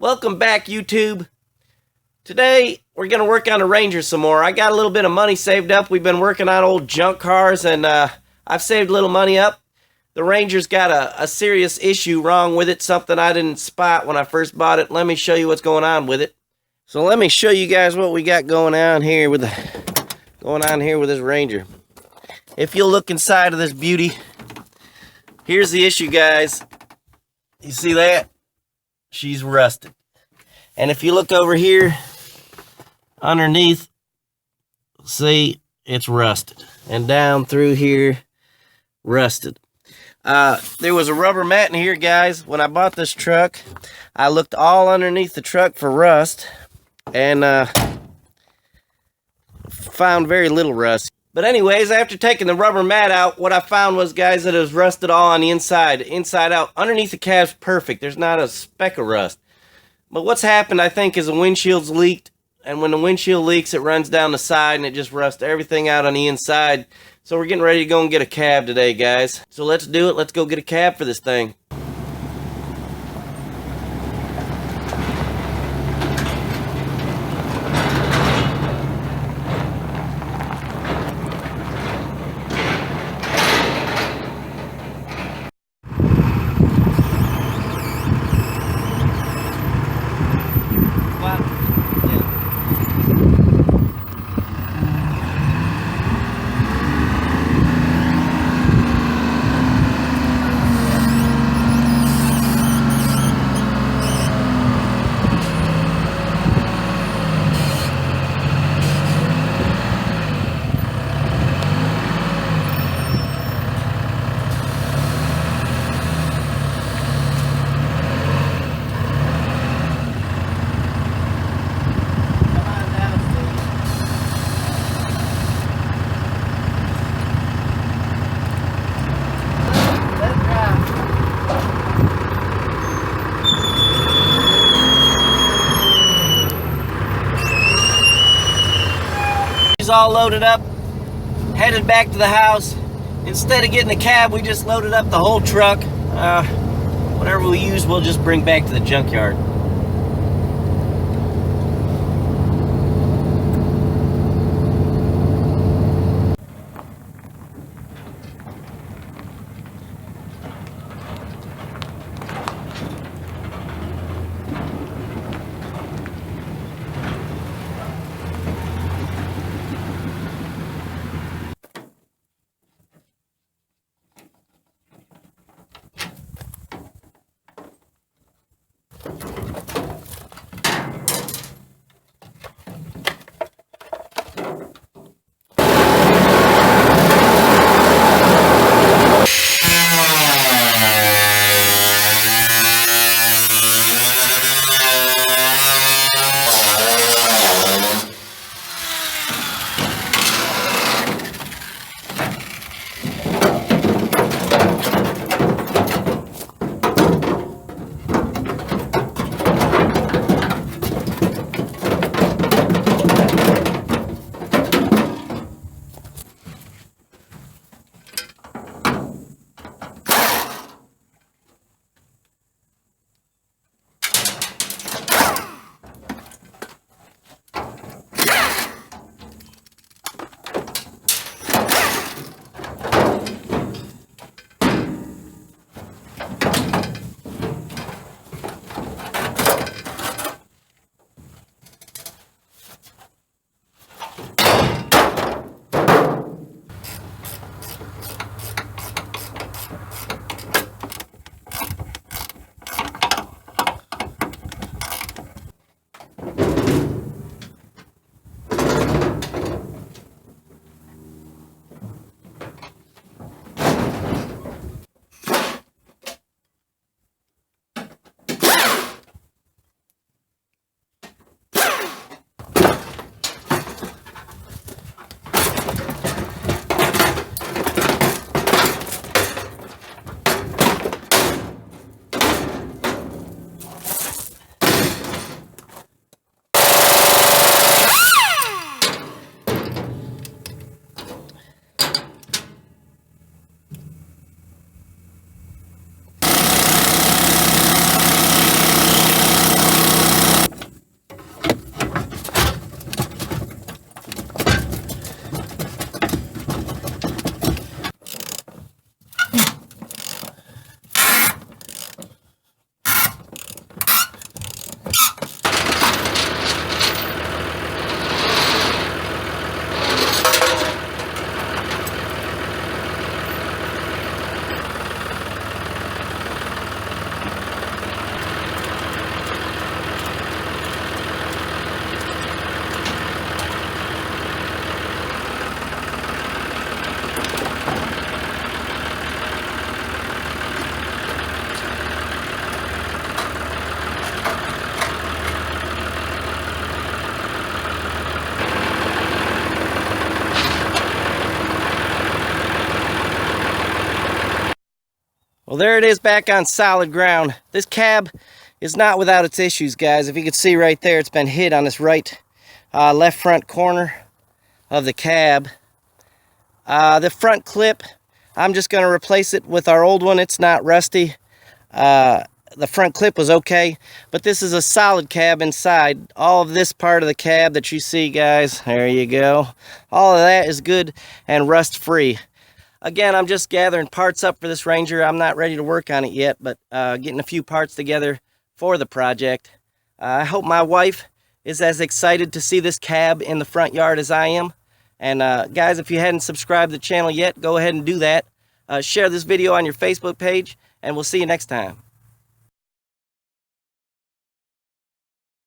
Welcome back, YouTube. Today, we're going to work on the Ranger some more. I got a little bit of money saved up. We've been working on old junk cars, and I've saved a little money up. The Ranger's got a serious issue wrong with it, something I didn't spot when I first bought it. Let me show you what's going on with it. So let me show you guys what we got going on here with this Ranger. If you'll look inside of this beauty, here's the issue, guys. You see that? She's rusted. And if you look over here underneath, see, it's rusted. And down through here, rusted. There was a rubber mat in here, guys. When I bought this truck, I looked all underneath the truck for rust and found very little rust. But anyways, after taking the rubber mat out, what I found was, guys, that it was rusted all on the inside out. Underneath the cab's perfect. There's not a speck of rust. But what's happened, I think, is the windshield's leaked. And when the windshield leaks, it runs down the side and it just rusts everything out on the inside. So we're getting ready to go and get a cab today, guys. So let's do it. Let's go get a cab for this thing. All loaded up, headed back to the house. Instead of getting a cab, we just loaded up the whole truck. Whatever we use, we'll just bring back to the junkyard. Well, there it is back on solid ground. This cab is not without its issues, guys. If you can see right there, it's been hit on this right left front corner of the cab. The front clip, I'm just going to replace it with our old one. It's not rusty. The front clip was okay, but this is a solid cab inside. All of this part of the cab that you see, guys, there you go. All of that is good and rust free. Again, I'm just gathering parts up for this Ranger. I'm not ready to work on it yet, but getting a few parts together for the project. I hope my wife is as excited to see this cab in the front yard as I am. And guys, if you hadn't subscribed to the channel yet, go ahead and do that. Share this video on your Facebook page, and we'll see you next time.